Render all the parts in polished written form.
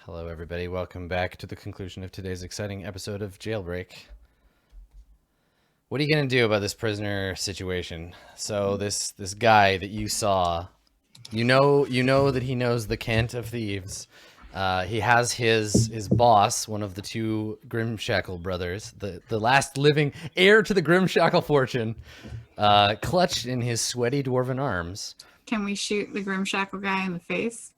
Hello, everybody. Welcome back to the conclusion of today's exciting episode of Jailbreak. What are you going to do about this prisoner situation? So this guy that you saw, you know that he knows the cant of thieves. He has his boss, one of the two Grimshackle brothers, the last living heir to the Grimshackle fortune, clutched in his sweaty dwarven arms. Can we shoot the Grimshackle guy in the face?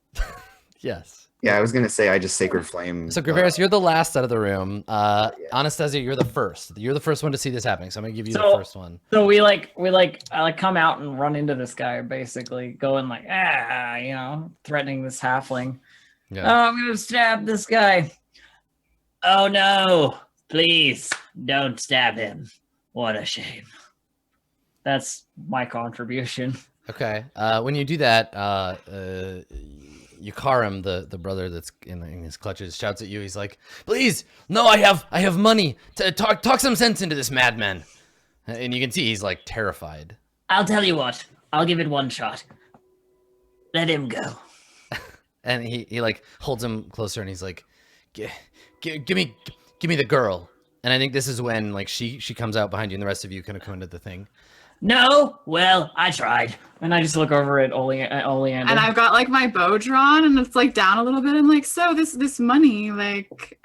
Yes. Yeah, I was gonna say I just Sacred Flame. So Graveris, you're the last out of the room. Anastasia, you're the first. You're the first one to see this happening. So I'm gonna give you the first one. So we come out and run into this guy, basically going like, threatening this halfling. Yeah. Oh, I'm gonna stab this guy. Oh no, please don't stab him. What a shame. That's my contribution. Okay. When you do that, Yukarim, the brother that's in his clutches, shouts at you. He's like, "Please, no, I have money to talk some sense into this madman." And you can see he's like terrified. I'll tell you what. I'll give it one shot. Let him go. And he like holds him closer, and he's like, give me the girl." And I think this is when like she comes out behind you, and the rest of you kind of come into the thing. No, well, I tried. And I just look over at Oleander. And I've got like my bow drawn and it's like down a little bit. I'm like, so this money, like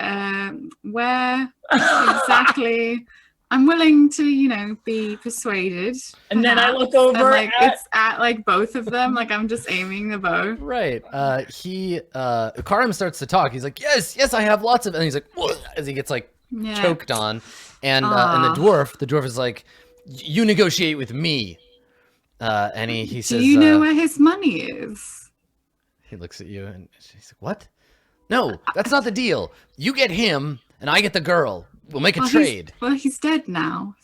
where exactly? I'm willing to, be persuaded. And then I look over and, like it's at like both of them, like I'm just aiming the bow. Right. Karim starts to talk. He's like, yes, I have lots of, and he's like, "Whoa," as he gets like choked on. And the dwarf is like, "You negotiate with me." And he says, "Do you know where his money is?" He looks at you and she's like, "What? No, that's not the deal. You get him and I get the girl. We'll make a trade." He's dead now.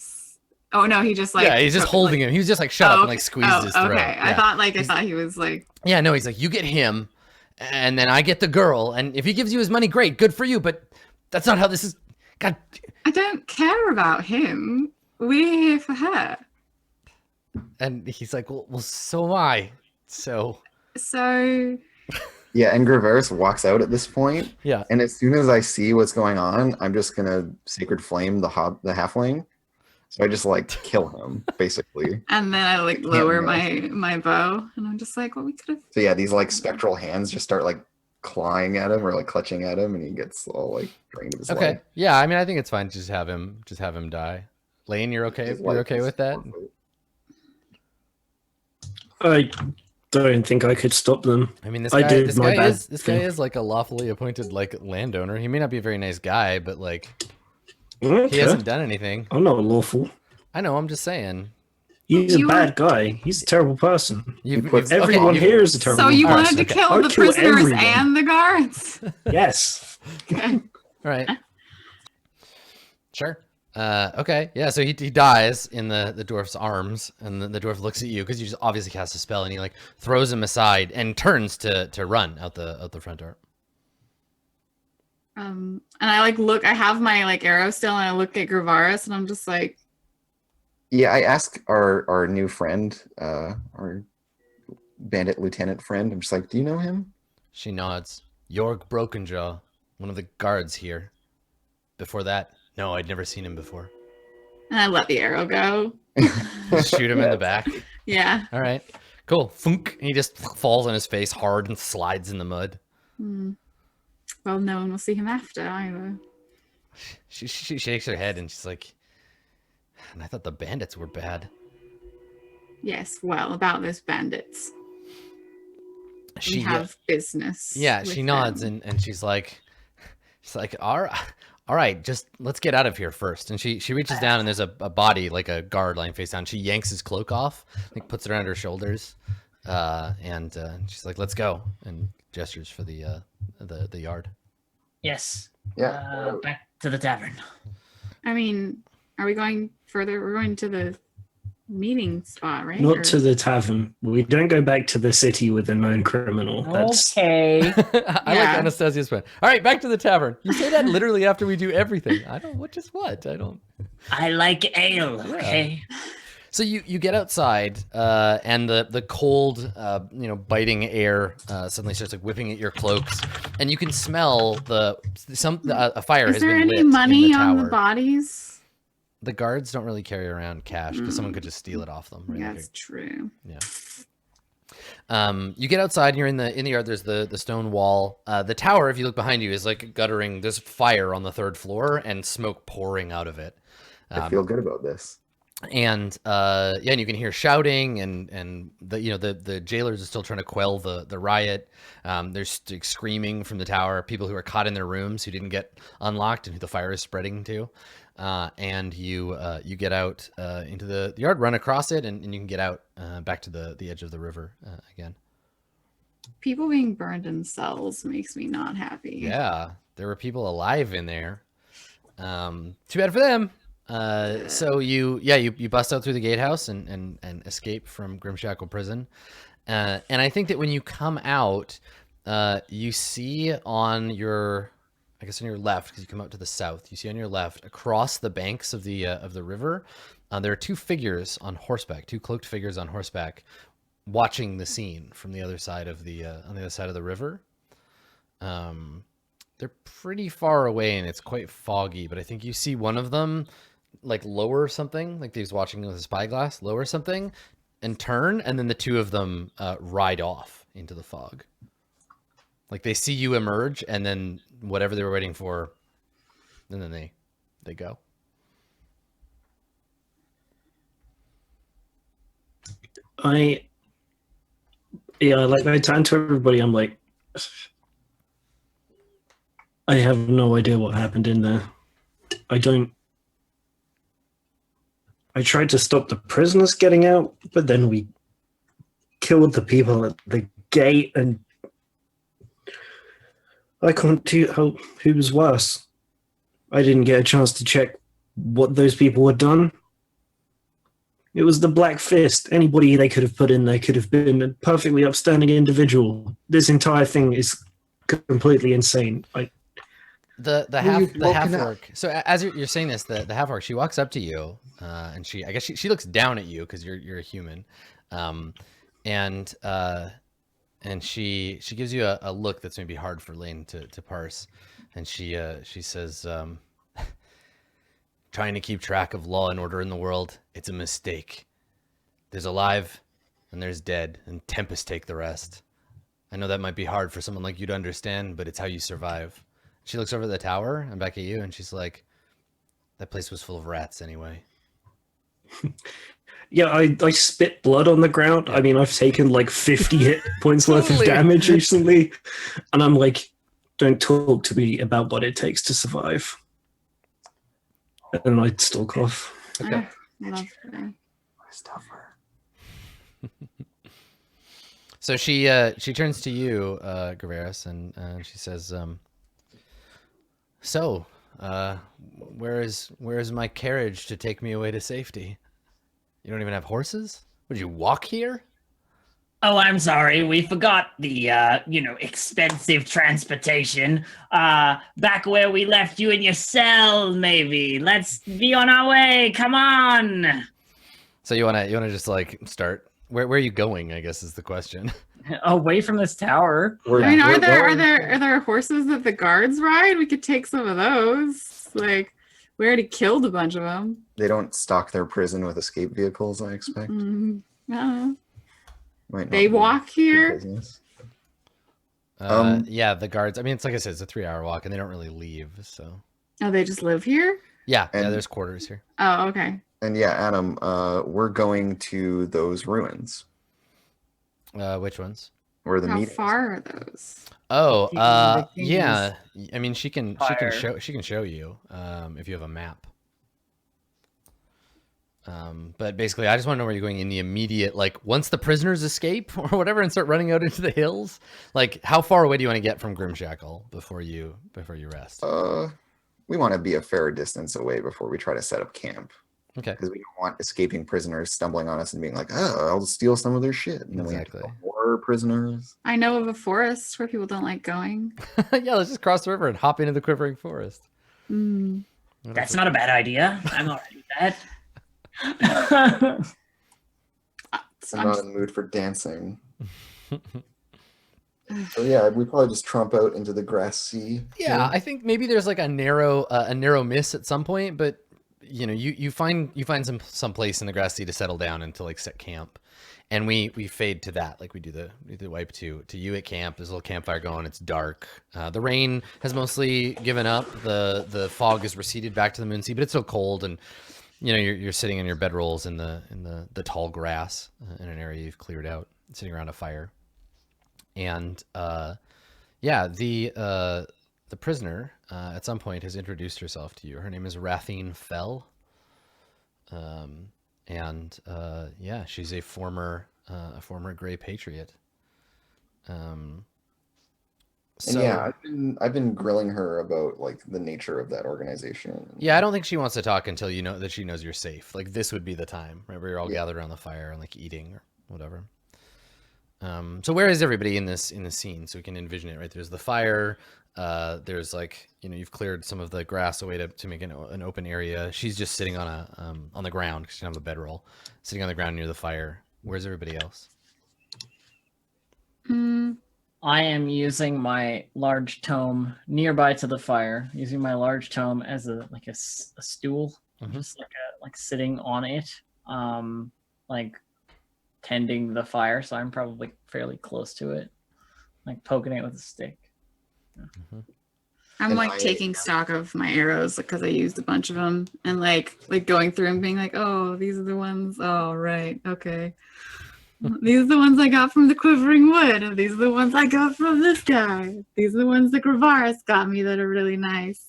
Oh no, he just like he's just holding him. He was just like shut up and like squeezed his throat. Okay, Yeah. I thought he was like. Yeah, no, he's like, "You get him, and then I get the girl. And if he gives you his money, great, good for you. But that's not how this is." God, I don't care about him. We're here for her. And he's like, well, so am I. So. Yeah, and Graveris walks out at this point. Yeah. And as soon as I see what's going on, I'm just gonna Sacred Flame the halfling. So I just like kill him, basically. And then I like lower my bow, and I'm just like, well, we could have. So yeah, these like spectral hands just start like clawing at him or like clutching at him, and he gets all like drained of his life. Okay. Yeah, I mean, I think it's fine to just have him die. Lane, you're okay? You're okay with that? I don't think I could stop them. I mean, this guy is like a lawfully appointed like landowner. He may not be a very nice guy, but like he hasn't done anything. I'm not lawful. I know. I'm just saying. He's a bad guy. He's a terrible person. Everyone okay, here is a terrible person. So you wanted to kill the prisoners and the guards? Yes. Okay. All right. Sure. Okay. Yeah. So he dies in the dwarf's arms, and the dwarf looks at you because you just obviously cast a spell, and he like throws him aside and turns to run out the front door. And I like look. I have my like arrow still, and I look at Gravaris, and I'm just like, yeah. I ask our new friend, our bandit lieutenant friend. I'm just like, do you know him? She nods. York Brokenjaw, one of the guards here. Before that, no, I'd never seen him before. and I let the arrow go. Shoot him in the back. Yeah. All right. Cool. Funk. He just falls on his face hard and slides in the mud. Well, no one will see him after either. She shakes her head and she's like, and I thought the bandits were bad. Yes, well, about those bandits. We have business. Yeah, she nods and she's like, all right, just let's get out of here first. And she reaches down and there's a body, like a guard lying face down. She yanks his cloak off, like puts it around her shoulders, and she's like, let's go, and gestures for the yard. Yes. Yeah. Back to the tavern. I mean, are we going further? We're going to the meeting spot, right? Not to the tavern. We don't go back to the city with a known criminal. Okay. I like Anastasia's plan. All right, back to the tavern. You say that literally after we do everything. I don't. What? Just what? I don't. I like ale. Okay. So you get outside, and the cold, biting air suddenly starts like whipping at your cloaks, and you can smell a fire Is has there been any lit money in the on tower. the bodies? The guards don't really carry around cash because someone could just steal it off them. Right? Yeah, that's true. Yeah. You get outside and you're in the yard. There's the stone wall. The tower, if you look behind you, is like guttering. There's fire on the 3rd floor and smoke pouring out of it. I feel good about this. And and you can hear shouting and the jailers are still trying to quell the riot. There's screaming from the tower, people who are caught in their rooms who didn't get unlocked and who the fire is spreading to. And you get out into the yard, run across it, and you can get out back to the edge of the river again. People being burned in cells makes me not happy. Yeah, there were people alive in there. Too bad for them. So you bust out through the gatehouse and escape from Grimshackle Prison. And I think that when you come out, you see on your left, because you come out to the south, you see on your left across the banks of the river, there are 2 figures on horseback, 2 cloaked figures on horseback, watching the scene from the other side of the on the other side of the river. They're pretty far away and it's quite foggy, but I think you see one of them like lower something, like he's watching with a spyglass, lower something and turn, and then the 2 of them ride off into the fog. Like they see you emerge, and then whatever they were waiting for, and then they go. I turn to everybody. I'm like, I have no idea what happened in there. I tried to stop the prisoners getting out, but then we killed the people at the gate, and I can't tell who was worse. I didn't get a chance to check what those people had done. It was the Black Fist. Anybody they could have put in there could have been a perfectly upstanding individual. This entire thing is completely insane. The half orc. So as you're saying this, the half orc, she walks up to you, and she looks down at you because you're a human, and she gives you a look that's maybe hard for Lane to parse, and she says, trying to keep track of law and order in the world, it's a mistake. There's alive and there's dead, and tempests take the rest. I know that might be hard for someone like you to understand, but it's how you survive. She looks over the tower and back at you, and she's like, that place was full of rats anyway. Yeah, I spit blood on the ground. I mean, I've taken like 50 hit points worth of damage recently, and I'm like, don't talk to me about what it takes to survive. And I stalk off. Okay. I love her. So she turns to you, Graveris, and she says, "So, where is my carriage to take me away to safety? You don't even have horses? Would you walk here?" Oh, I'm sorry. We forgot the, expensive transportation. Back where we left you in your cell, maybe. Let's be on our way. Come on. So you wanna just like start? Where are you going? I guess is the question. Away from this tower. I mean, are there horses that the guards ride? We could take some of those. Like, we already killed a bunch of them. They don't stock their prison with escape vehicles, I expect. I don't know. Might not They be walk good here. business. Yeah, the guards. I mean, it's like I said, it's a 3-hour walk, and they don't really leave. So Oh, they just live here? yeah, And- there's quarters here. Oh, okay. And yeah, Adam, we're going to those ruins Which ones? where the How meeting. far are those? Oh, The king's yeah. I mean, she can fire. show you if you have a map. But basically, I just want to know where you're going in the immediate, like once the prisoners escape or whatever and start running out into the hills. Like, how far away do you want to get from Grimshackle before you rest? We want to be a fair distance away before we try to set up camp. Okay. Because we don't want escaping prisoners stumbling on us and being like, oh, I'll steal some of their shit. And then we have to Exactly. kill more prisoners. I know of a forest where people don't like going. Yeah, let's just cross the river and hop into the quivering forest. Mm. That's not a bad idea. I'm all right with that. I'm not in the mood for dancing. So yeah, we probably just trump out into the grass sea. Yeah, I think maybe there's like a narrow miss at some point, but you know, you find some place in the grass sea to settle down and to like set camp, and we fade to that, like we do the wipe to you at camp. There's a little campfire going. It's dark. The rain has mostly given up. The fog has receded back to the moon sea, but it's still cold, and you know you're sitting in your bedrolls in the tall grass in an area you've cleared out, sitting around a fire, and yeah, the prisoner at some point has introduced herself to you. Her name is Rathine Fell. And yeah, she's a former Grey Patriot. And So yeah, I've been grilling her about like the nature of that organization. yeah, I don't think she wants to talk until you know that she knows you're safe. Like this would be the time, right, where you're all gathered around the fire and like eating or whatever. So where is everybody in this scene so we can envision it, right? There's the fire. There's like, you know, you've cleared some of the grass away to make an open area. She's just sitting on the ground because she doesn't have a bedroll, sitting on the ground near the fire. Where's everybody else? I am using my large tome nearby to the fire, using my large tome as a stool, just like sitting on it, like tending the fire. So I'm probably fairly close to it, like poking it with a stick. I'm And like taking stock of my arrows because I used a bunch of them, and like going through and being like, oh, these are the ones. Oh, right, okay. These are the ones I got from the Quivering Wood, and these are the ones I got from this guy. These are the ones that Gravaris got me that are really nice.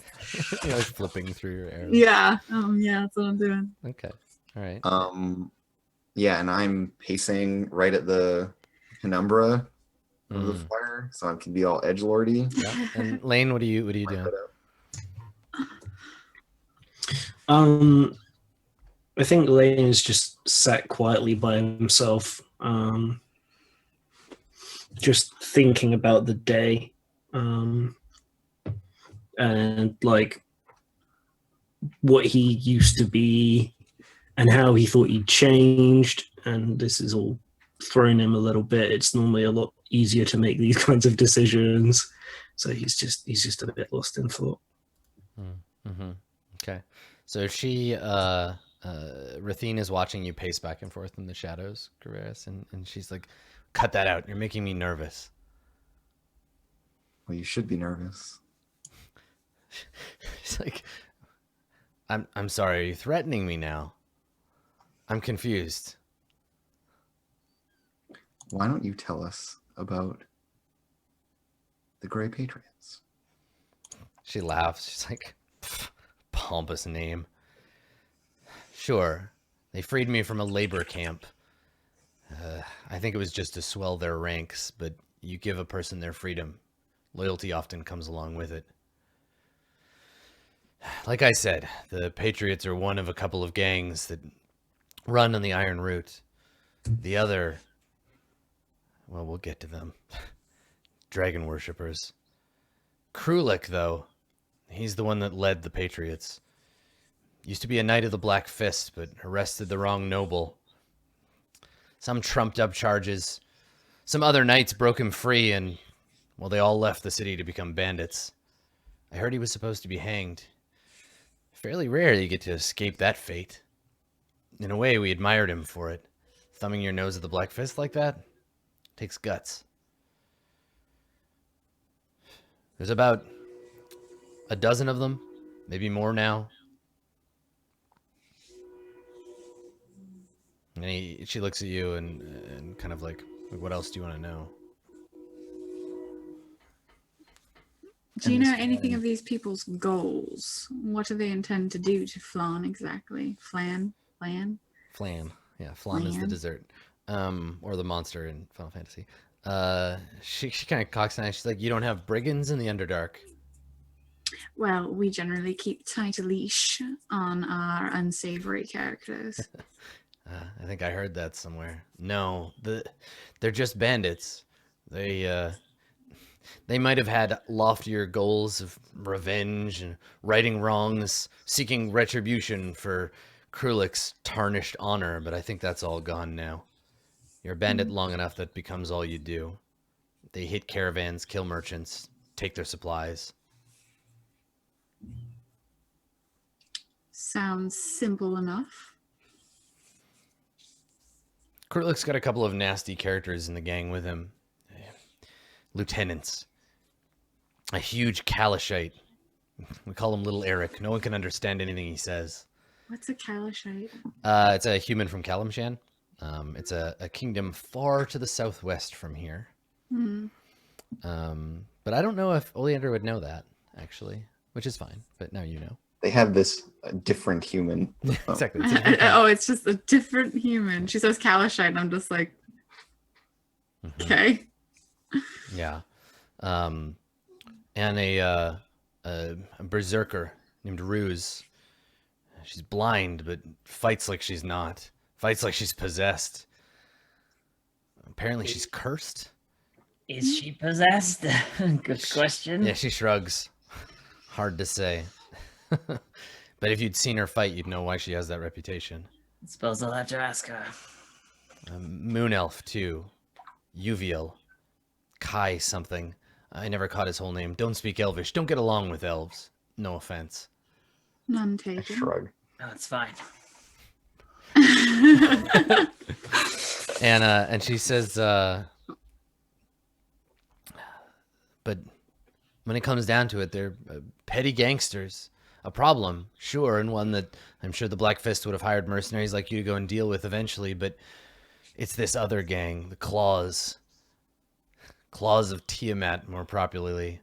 You're like flipping through your arrows. Yeah, yeah, that's what I'm doing. Okay. All right. Yeah, and I'm pacing right at the penumbra of the Mm. fire, so I can be all edgelordy. Yeah. And Lane, what are you doing? I think Lane's just sat quietly by himself, just thinking about the day, and like what he used to be and how he thought he'd changed. And this is all thrown him a little bit. It's normally a lot easier to make these kinds of decisions, so he's just a bit lost in thought. Mm-hmm. Okay. So she, Rathine is watching you pace back and forth in the shadows, Gravaris, and she's like, "Cut that out. You're making me nervous." Well, you should be nervous. She's like, I'm sorry. Are you threatening me now? I'm confused. Why don't you tell us about the Grey Patriots? She laughs. She's like, pompous name. Sure, they freed me from a labor camp. I think it was just to swell their ranks, but you give a person their freedom. Loyalty often comes along with it. Like I said, the Patriots are one of a couple of gangs that run on the Iron Route. The other, well, we'll get to them. Dragon worshippers. Krulik, though, he's the one that led the Patriots. Used to be a Knight of the Black Fist, but arrested the wrong noble. Some trumped up charges. Some other knights broke him free, and, well, they all left the city to become bandits. I heard he was supposed to be hanged. Fairly rare you get to escape that fate. In a way, we admired him for it. Thumbing your nose at the Black Fist like that takes guts. There's about a dozen of them, maybe more now. And she looks at you and kind of like, what else do you want to know? Do you know anything of these people's goals? What do they intend to do to Flan exactly? Flan? Flan. Yeah, flan is the Flan? dessert. Or the monster in Final Fantasy. She kind of cocks an eye. She's like, you don't have brigands in the Underdark. Well, we generally keep tight a leash on our unsavory characters. I think I heard that somewhere. No, they're just bandits. They might have had loftier goals of revenge and righting wrongs, seeking retribution for Krulik's tarnished honor, but I think that's all gone now. You're a bandit long enough that becomes all you do. They hit caravans, kill merchants, take their supplies. Sounds simple enough. Krulik's got a couple of nasty characters in the gang with him. Lieutenants. A huge Kalashite. We call him Little Eric. No one can understand anything he says. What's a Kalashite? It's a human from Kalimshan. It's a kingdom far to the southwest from here. But I don't know if Oleander would know that, actually, which is fine. But now you know. They have this different human. Exactly. It's a different kind. Oh, it's just a different human. She says Kalashite, and I'm just like, okay. Yeah. And a berserker named Ruse. She's blind, but fights like she's not. Fights like she's possessed. Apparently she's cursed. Is she possessed? Good question. Yeah, she shrugs. Hard to say. But if you'd seen her fight, you'd know why she has that reputation. I suppose I'll have to ask her. Moon Elf, too. Uviel. Kai something. I never caught his whole name. Don't speak Elvish. Don't get along with elves. No offense. None I taken. shrug. No, it's fine. And she says, but when it comes down to it, they're petty gangsters. A problem, sure, and one that I'm sure the Black Fist would have hired mercenaries like you to go and deal with eventually, but it's this other gang, the Claws. Claws of Tiamat, more popularly.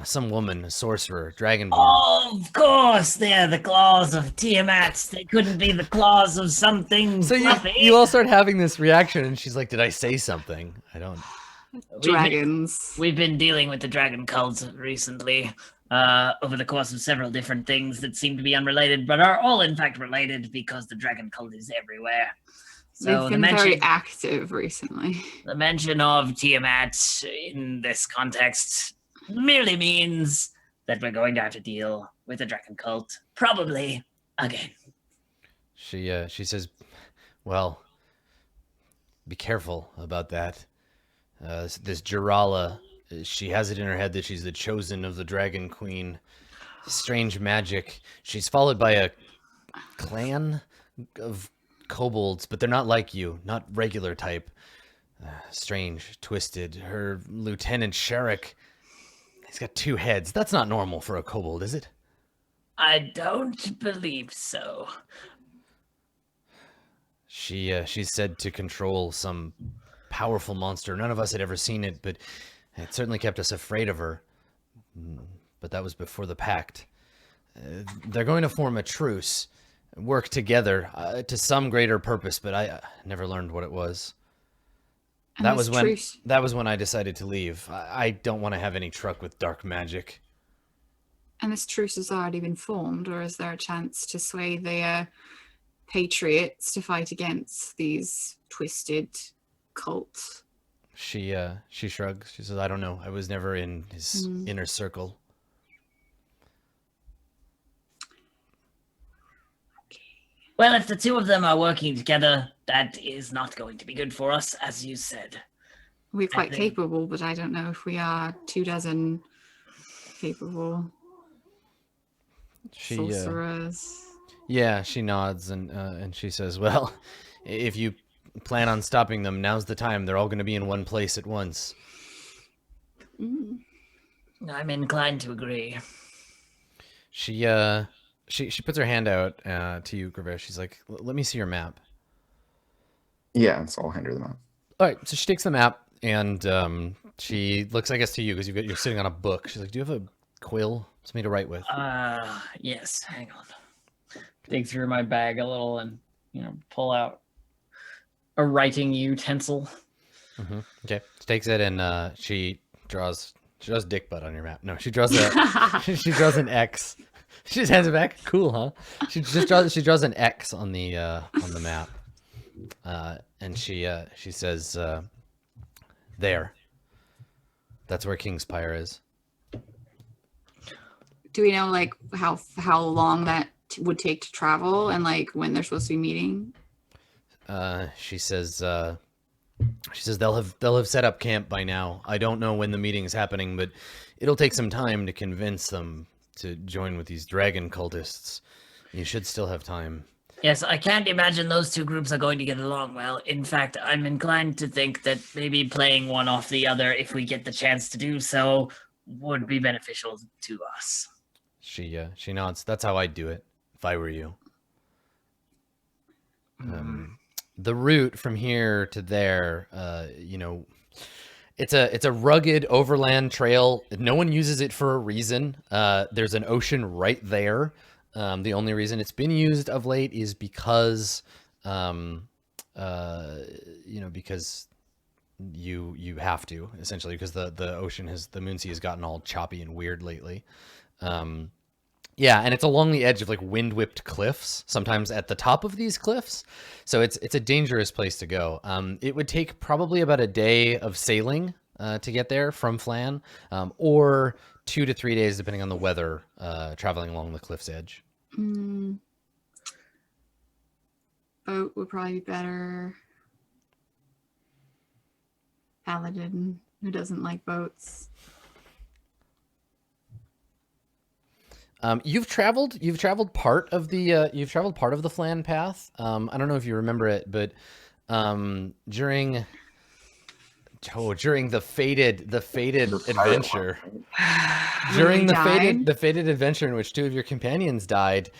Some woman, a sorcerer, dragonborn. Of course, they're the claws of Tiamat. They couldn't be the claws of something So fluffy. you all start having this reaction, and she's like, did I say something? I don't. Dragons. We've been dealing with the dragon cult recently, over the course of several different things that seem to be unrelated, but are all in fact related because the dragon cult is everywhere. So They've been very active recently. the mention of Tiamat in this context merely means that we're going to have to deal with the dragon cult, probably again. She says, well, be careful about that. This Jirala, she has it in her head that she's the chosen of the Dragon Queen. Strange magic. She's followed by a clan of kobolds, but they're not like you, not regular type. Strange, twisted. Her lieutenant, Sherrick, he's got 2 heads. That's not normal for a kobold, is it? I don't believe so. She's said to control some powerful monster. None of us had ever seen it, but it certainly kept us afraid of her. But that was before the pact. They're going to form a truce, work together to some greater purpose, but I never learned what it was. And That this was when I decided to leave. I don't want to have any truck with dark magic. And this truce has already been formed, or is there a chance to sway the patriots to fight against these twisted cults? She shrugs. She says, I don't know. I was never in his inner circle. Well, if the two of them are working together, that is not going to be good for us, as you said. We're quite think- capable, but I don't know if we are 24 capable She sorcerers. yeah, she nods and she says, well, if you plan on stopping them, now's the time. They're all going to be in one place at once. I'm inclined to agree. She puts her hand out to you, Gravesh. She's like, let me see your map. Yeah, so I'll hand her the map. All right, so she takes the map and she looks, I guess, to you because you're sitting on a book. She's like, do you have a quill? Something to write with? Yes, hang on. Dig through my bag a little and, pull out a writing utensil. Okay, she takes it and she draws dick butt on your map. No, she draws she draws an X. She just hands it back. Cool, huh? She draws an X on the map, and she says, "There. That's where Kingspire is." Do we know like how long that would take to travel and like when they're supposed to be meeting? She says they'll have set up camp by now. I don't know when the meeting is happening, but it'll take some time to convince them to join with these dragon cultists. You should still have time. Yes, I can't imagine those two groups are going to get along well. In fact, I'm inclined to think that maybe playing one off the other, if we get the chance to do so, would be beneficial to us. She nods. That's how I'd do it if I were you. The route from here to there, it's a rugged overland trail. No one uses it for a reason. There's an ocean right there. The only reason it's been used of late is because, because you have to, essentially, because the ocean the Moonsea has gotten all choppy and weird lately. Yeah, and it's along the edge of like wind-whipped cliffs, sometimes at the top of these cliffs. So it's a dangerous place to go. It would take probably about a day of sailing to get there from Flan, or 2 to 3 days, depending on the weather, traveling along the cliff's edge. Boat would probably be better. Paladin, who doesn't like boats. You've traveled part of the Flan path. I don't know if you remember it, but during the fated adventure, during the fated adventure in which 2 of your companions died,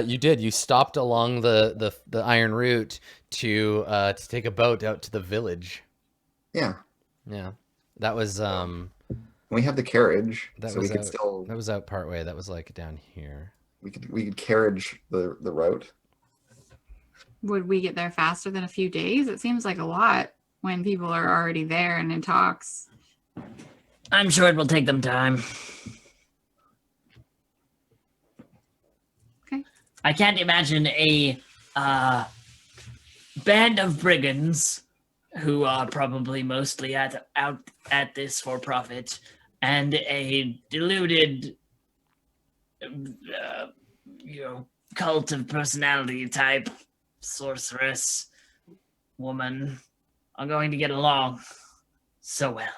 you stopped along the iron route to take a boat out to the village. Yeah. That was We have the carriage, that so was we could out, still. that was out part way. That was like down here. We could carriage the route. Would we get there faster than a few days? It seems like a lot when people are already there and in talks. I'm sure it will take them time. Okay. I can't imagine a band of brigands who are probably mostly out at this for profit, and a deluded, cult of personality type sorceress woman are going to get along so well.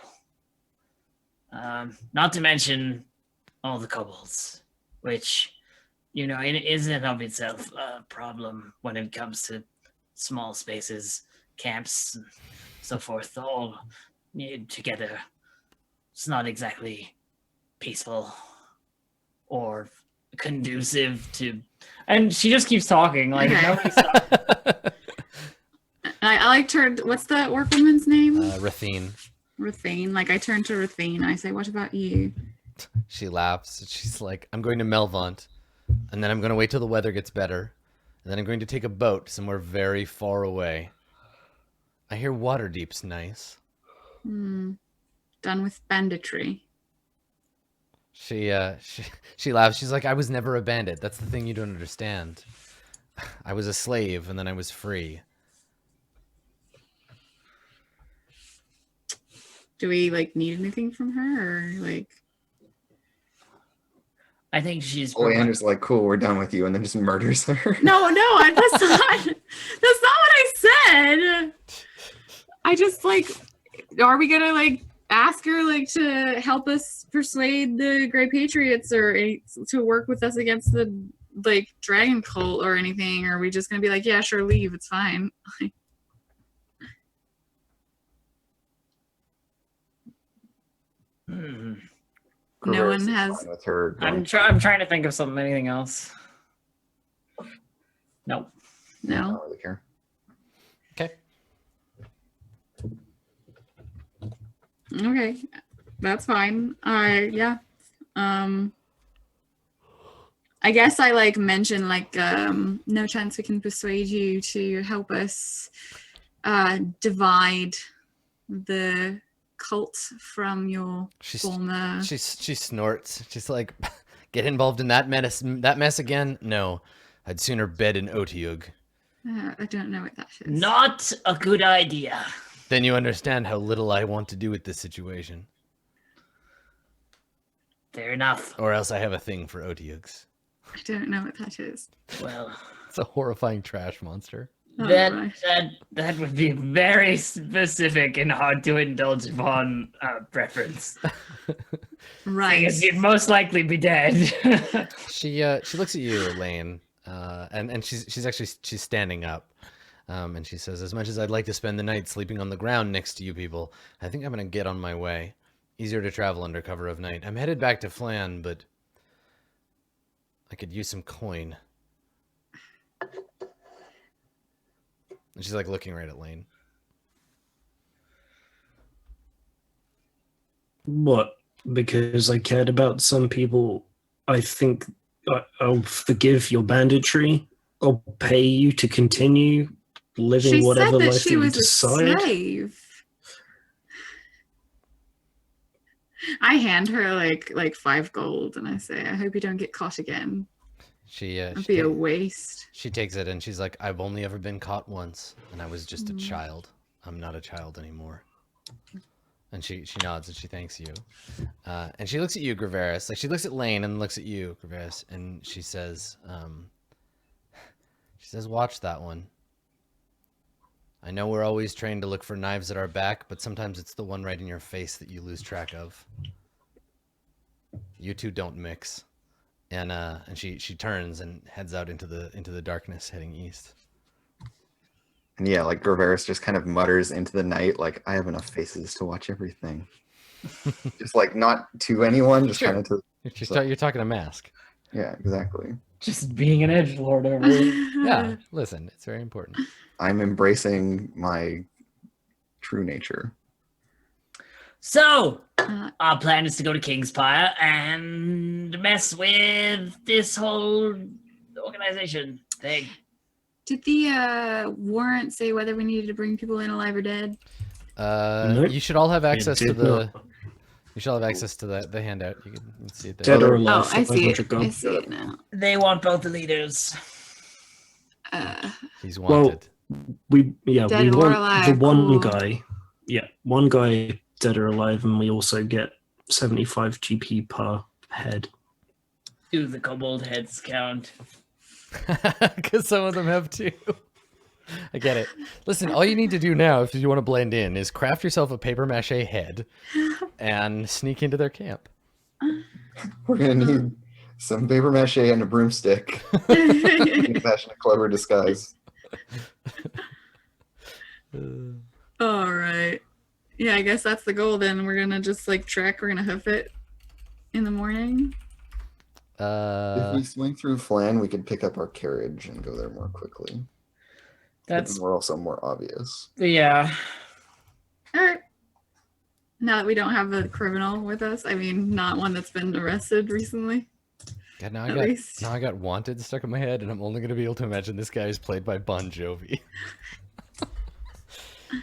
Not to mention all the kobolds, which, is in of itself a problem when it comes to small spaces, camps, and so forth, all together. It's not exactly peaceful or conducive to. And she just keeps talking like nobody stops. I like turned. What's the orc woman's name? Rathine. Rathane. Like I turn to Rathane. I say, "What about you?" She laughs. She's like, "I'm going to Melvant, and then I'm going to wait till the weather gets better, and then I'm going to take a boat somewhere very far away. I hear Waterdeep's nice." Done with banditry. She laughs. She's like, "I was never a bandit. That's the thing you don't understand. I was a slave, and then I was free." Do we need anything from her, or like? I think she's. Oleander's like, "Cool, we're done with you," and then just murders her. No, that's not what I said. I just are we gonna ask her to help us persuade the Grey Patriots or to work with us against the dragon cult or anything? Or are we just gonna be like, yeah, sure, leave, it's fine? No one has. With her I'm trying to think of anything else. Nope. I No. don't really care. Okay, that's fine. Yeah. I guess I mentioned no chance we can persuade you to help us divide the cult from your former. She snorts. She's like, "Get involved in that mess again? No, I'd sooner bed in Otiug." I don't know what that is. Not a good idea. Then you understand how little I want to do with this situation. Fair enough. Or else I have a thing for Otiugs. I don't know what that is. Well, It's a horrifying trash monster. Oh, that right. that would be very specific and hard to indulge upon preference. Right. Because you'd most likely be dead. She looks at you, Lane, and she's standing up, and she says, "As much as I'd like to spend the night sleeping on the ground next to you people, I think I'm gonna get on my way. Easier to travel under cover of night. I'm headed back to Flan, but I could use some coin." And she's like looking right at Lane. What? Because I cared about some people. I think I'll forgive your banditry. I'll pay you to continue living She whatever said that life she you was a decide. slave. I hand her like 5 gold and I say, I hope you don't get caught again. It'd be a waste. She takes it and she's like, "I've only ever been caught once, and I was just a child. I'm not a child anymore." And she nods and she thanks you. And she looks at you, Graveris. Like, she looks at Lane and looks at you, Graveris, and she says, "Watch that one. I know we're always trained to look for knives at our back, but sometimes it's the one right in your face that you lose track of. You two don't mix." And she turns and heads out into the darkness, heading east. And yeah, like Graveris just kind of mutters into the night, like, I have enough faces to watch everything. Just like not to anyone, just Sure. kind of to. You're talking a mask. Yeah, exactly. Just being an edgelord over here. Yeah, listen, it's very important. I'm embracing my true nature. So, our plan is to go to Kingspire and mess with this whole organization thing. Did the warrant say whether we needed to bring people in alive or dead? Nope. You should all have access to did the. not. You should all have access to the handout. You can see it Dead there. or alive. Oh, I see it. 500 gold. I see it now. They want both the leaders. He's Well, wanted. we Dead or want alive, the one cool. guy. Yeah, one guy dead or alive, and we also get 75 GP per head. Do the kobold heads count? Because some of them have two. I get it. Listen, all you need to do now, if you want to blend in, is craft yourself a paper mache head and sneak into their camp. We're gonna need some paper mache and a broomstick. Fashion a clever disguise. All right. Yeah, I guess that's the goal then. We're gonna just like trek. We're gonna hoof it in the morning. If we swing through Flan, we could pick up our carriage and go there more quickly. That's But we're also more obvious. yeah. All right. Now that we don't have a criminal with us, I mean, not one that's been arrested recently. God, now At least. I got wanted stuck in my head, and I'm only going to be able to imagine this guy is played by Bon Jovi.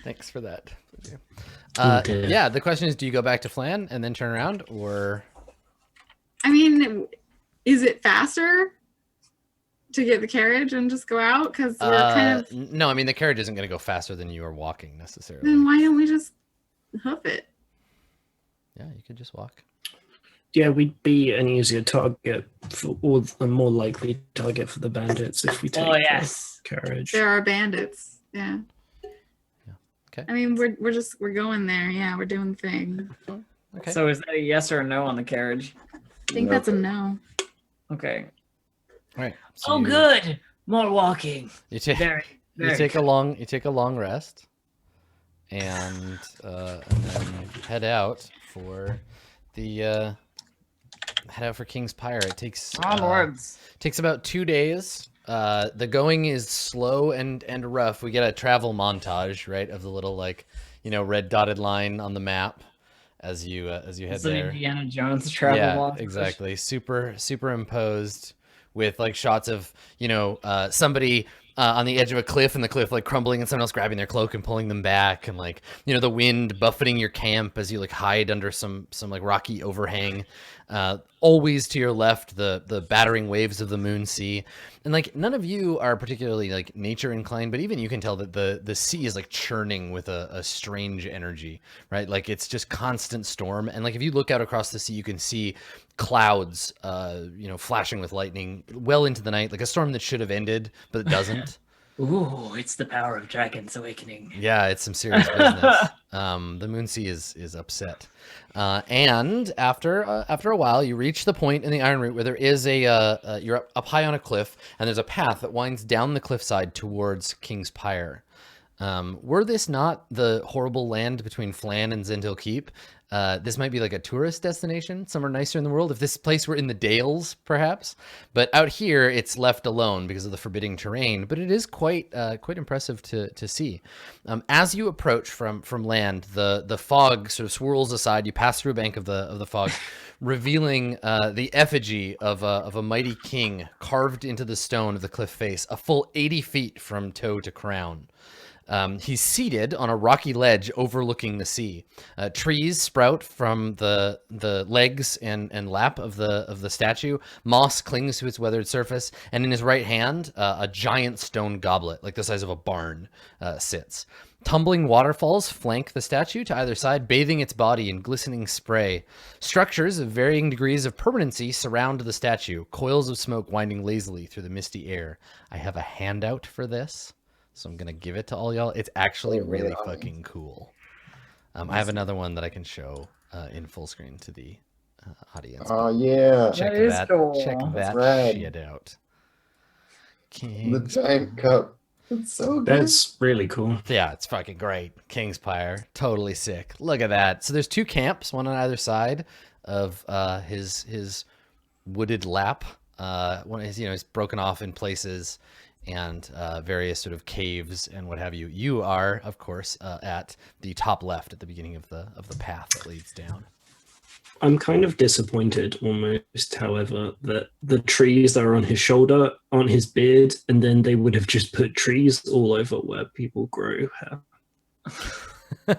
Thanks for that. Okay. Yeah, the question is, do you go back to Flan and then turn around, or I mean, is it faster to get the carriage and just go out? Because we're kind of. no? I mean, the carriage isn't going to go faster than you are walking necessarily. Then why don't we just hoof it? Yeah, you could just walk. Yeah, we'd be an easier target for, or a more likely target for the bandits if we take Oh yes. the carriage. There are bandits. Yeah. Okay. I mean, we're going there. Yeah, we're doing the thing. Okay. So is that a yes or a no on the carriage? I think that's a no. Okay. All right. So Oh, you- good. More walking. You take Very. you very take good. a long rest, and then head out for the King's Pyre. It takes Onwards. takes about 2 days. The going is slow and rough. We get a travel montage, right, of the little red dotted line on the map as you head It's an there. Indiana Jones travel Yeah, montage. exactly. Superimposed with shots of somebody on the edge of a cliff and the cliff crumbling and someone else grabbing their cloak and pulling them back, and the wind buffeting your camp as you hide under some rocky overhang. Always to your left, the battering waves of the moon sea, And like none of you are particularly like nature inclined, but even you can tell that the sea is like churning with a strange energy, right? Like it's just constant storm. And like if you look out across the sea, you can see clouds, flashing with lightning well into the night, like a storm that should have ended, but it doesn't. Ooh, it's the power of dragons awakening. Yeah, it's some serious business. The Moonsea is upset, and after a while, you reach the point in the Iron Root where there is you're up high on a cliff, and there's a path that winds down the cliffside towards King's Pyre. Were this not the horrible land between Flan and Zentil Keep, this might be like a tourist destination, somewhere nicer in the world. If this place were in the Dales, perhaps. But out here, it's left alone because of the forbidding terrain. But it is quite impressive to see. As you approach from land, the fog sort of swirls aside. You pass through a bank of the fog, revealing the effigy of a mighty king carved into the stone of the cliff face, a full 80 feet from toe to crown. He's seated on a rocky ledge overlooking the sea. Trees sprout from the legs and lap of the statue. Moss clings to its weathered surface, and in his right hand, a giant stone goblet, like the size of a barn, sits. Tumbling waterfalls flank the statue to either side, bathing its body in glistening spray. Structures of varying degrees of permanency surround the statue, coils of smoke winding lazily through the misty air. I have a handout for this, so I'm going to give it to all y'all. It's actually really fucking cool. I have another one that I can show in full screen to the audience. Oh, yeah. Check That is cool. Check that rad. shit out. The giant cup. It's so good. That's really cool. Yeah, it's fucking great. King's Pyre, totally sick. Look at that. So there's two camps, one on either side of his wooded lap. One is, he's broken off in places, and various sort of caves and what have you. You are, of course, at the top left at the beginning of the path that leads down. I'm kind of disappointed almost, however, that the trees that are on his shoulder aren't his beard, and then they would have just put trees all over where people grow hair.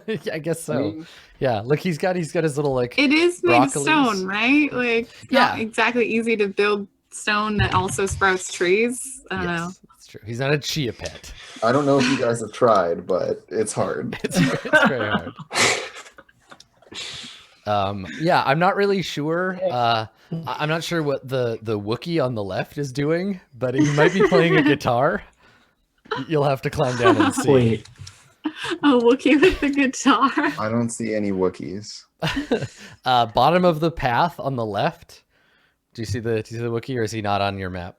Yeah, I guess so. Yeah, look, he's got his little like. It is made of broccolis. stone, right? Like, not exactly easy to build stone that also sprouts trees. I don't know. That's true. He's not a chia pet. I don't know if you guys have tried, but it's hard. It's very hard. I'm not really sure. I'm not sure what the Wookiee on the left is doing, but he might be playing a guitar. You'll have to climb down and see. Wait, A Wookiee with the guitar. I don't see any Wookiees. Bottom of the path on the left. Do you see the Wookiee, or is he not on your map?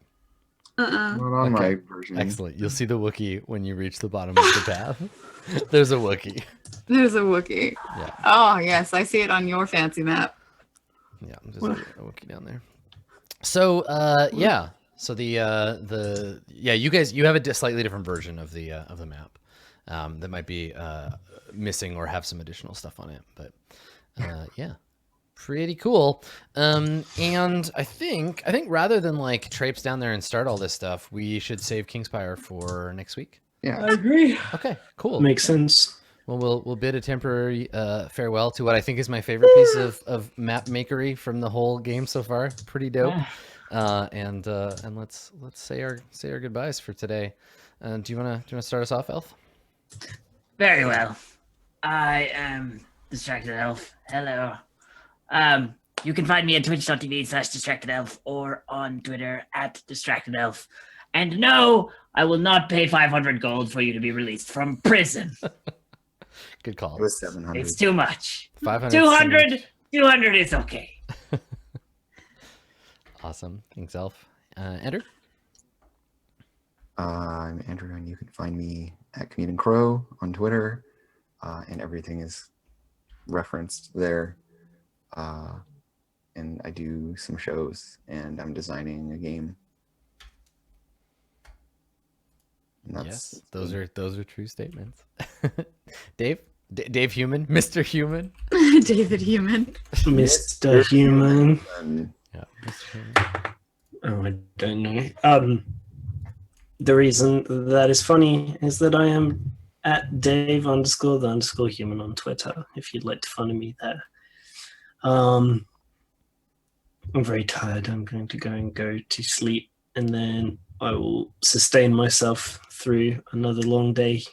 Not on my version. Excellent. You'll see the Wookiee when you reach the bottom of the path. There's a Wookiee. There's a Wookiee. Yeah. Oh, yes. I see it on your fancy map. Yeah, there's a Wookiee down there. So, yeah. So you guys, you have a slightly different version of the map that might be missing or have some additional stuff on it. But yeah, pretty cool. And I think rather than like traipse down there and start all this stuff, we should save King's Pyre for next week. Yeah. I agree. Okay, cool. makes sense. Well, we'll bid a temporary farewell to what I think is my favorite piece of map makery from the whole game so far. Pretty dope. And let's say our goodbyes for today. Do you wanna start us off, Elf? Very well. I am Distracted Elf. Hello. You can find me at twitch.tv/DistractedElf or on Twitter @DistractedElf. And no, I will not pay 500 gold for you to be released from prison. Good call. It was 700. It's too much. 500. 200 is okay. Awesome. Thanks, Elf. Andrew? I'm Andrew, and you can find me at Commute and Crow on Twitter, and everything is referenced there. And I do some shows, and I'm designing a game. And Yes, those are true statements. Dave? Dave Human? Mr. Human? David Human. Mr. Human. And Yeah, Mr. Human. Oh, I don't know. The reason that is funny is that I am at Dave_the_human on Twitter, if you'd like to follow me there. I'm very tired. I'm going to go to sleep, and then I will sustain myself through another long day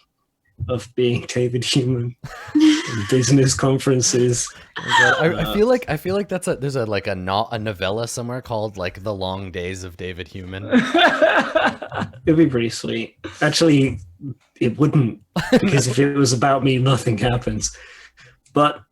of being David Human in business conferences. Oh my God. I feel like there's a novella somewhere called like The Long Days of David Human. It'd be pretty sweet. Actually, it wouldn't, because if it was about me, nothing happens. But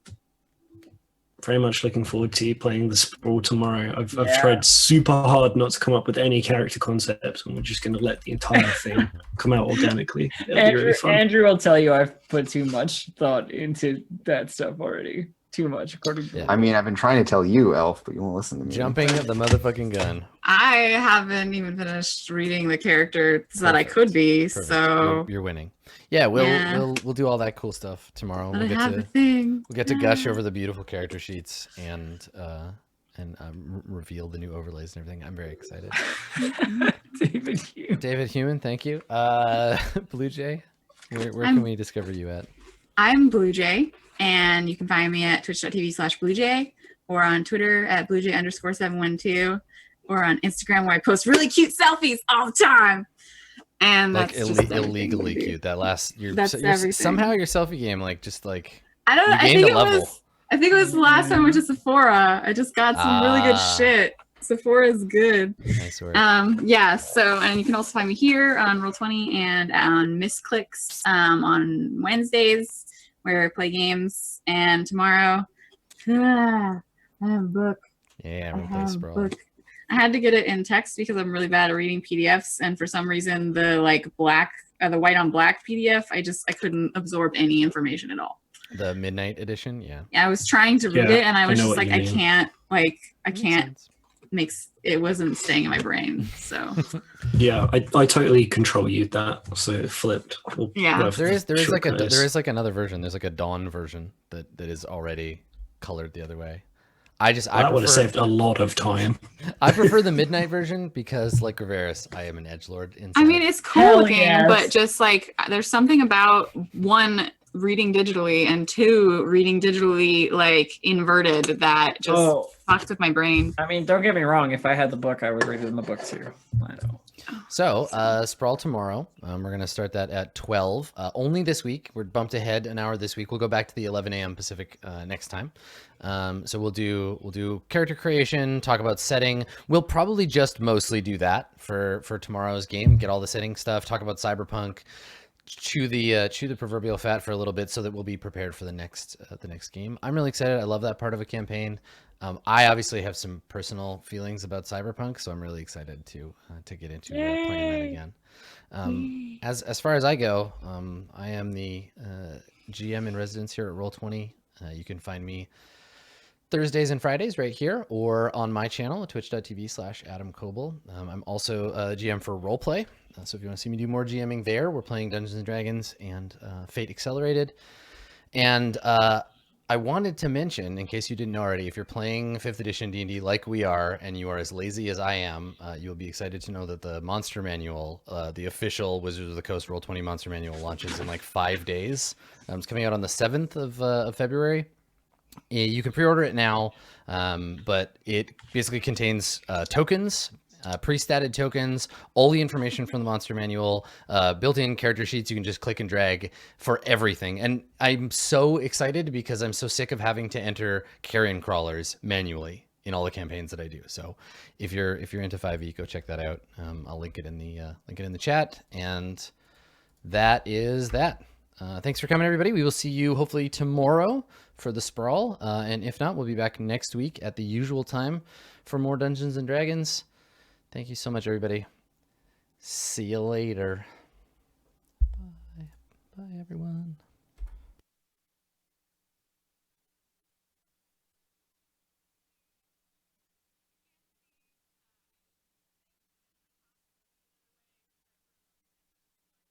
very much looking forward to playing the Sprawl tomorrow. I've tried super hard not to come up with any character concepts, and we're just going to let the entire thing come out organically. It'll be really fun. Andrew will tell you I've put too much thought into that stuff already. Too much, according to I mean, I've been trying to tell you, Elf, but you won't listen to me. Jumping the motherfucking gun. I haven't even finished reading the characters that I could be, Perfect. so You're winning. Yeah, we'll do all that cool stuff tomorrow. I have a thing. We'll get to gush over the beautiful character sheets and reveal the new overlays and everything. I'm very excited. David Human, thank you. Blue Jay, where can we discover you at? I'm Blue Jay, and you can find me at twitch.tv/BlueJay, or on Twitter at BlueJay_712, or on Instagram where I post really cute selfies all the time. And Like that's just illegally everything. cute. That last Everything. somehow your selfie game I don't know. you gained a level. I think it was the last time I went to Sephora. I just got some really good shit. Sephora is good. Nice work. Yeah, so, and you can also find me here on Roll20 and on Misclicks on Wednesdays, where I play games. And tomorrow, I have a book. Yeah, I we'll play have a Sprawl. book. I had to get it in text because I'm really bad at reading PDFs, and for some reason the white on black PDF, I couldn't absorb any information at all. The Midnight Edition, yeah. I was trying to read Yeah, it, and I was I know just what like, you mean. I Makes can't sense. it wasn't staying in my brain. So Yeah, I totally control you that, so it flipped. We'll Yeah. go for There is shortcuts. like another version. There's like a Dawn version that is already colored the other way. I That would have saved a lot of time. I prefer the Midnight version because, like Graveris, I am an edgelord inside. I mean, it's cool Hell looking, yes. but just like there's something about one, reading digitally, and two, reading digitally like inverted that just fucked with my brain. I mean, don't get me wrong. If I had the book, I would read it in the book too. I know. So, Sprawl tomorrow. We're going to start that at 12. Only this week. We're bumped ahead an hour this week. We'll go back to the 11 a.m. Pacific next time. So we'll do character creation, talk about setting. We'll probably just mostly do that for tomorrow's game. Get all the setting stuff. Talk about Cyberpunk. Chew the proverbial fat for a little bit so that we'll be prepared for the next game. I'm really excited. I love that part of a campaign. I obviously have some personal feelings about Cyberpunk, so I'm really excited to get into playing that again. As far as I go, I am the GM in residence here at Roll20. You can find me Thursdays and Fridays right here, or on my channel at twitch.tv/Adam Coble. I'm also a GM for Roleplay, so if you want to see me do more GMing there, we're playing Dungeons and Dragons and Fate Accelerated. And I wanted to mention, in case you didn't know already, if you're playing 5th edition D&D like we are, and you are as lazy as I am, you'll be excited to know that the Monster Manual, the official Wizards of the Coast Roll20 Monster Manual, launches in like 5 days. It's coming out on the 7th of February. You can pre-order it now, but it basically contains tokens, pre-statted tokens, all the information from the Monster Manual, built-in character sheets you can just click and drag for everything. And I'm so excited because I'm so sick of having to enter carrion crawlers manually in all the campaigns that I do. So if you're into 5e, go check that out. I'll link it in the chat, and that is that. Thanks for coming, everybody. We will see you hopefully tomorrow for the Sprawl, and if not, we'll be back next week at the usual time for more Dungeons and Dragons. Thank you so much, everybody. See you later. Bye. Bye, everyone.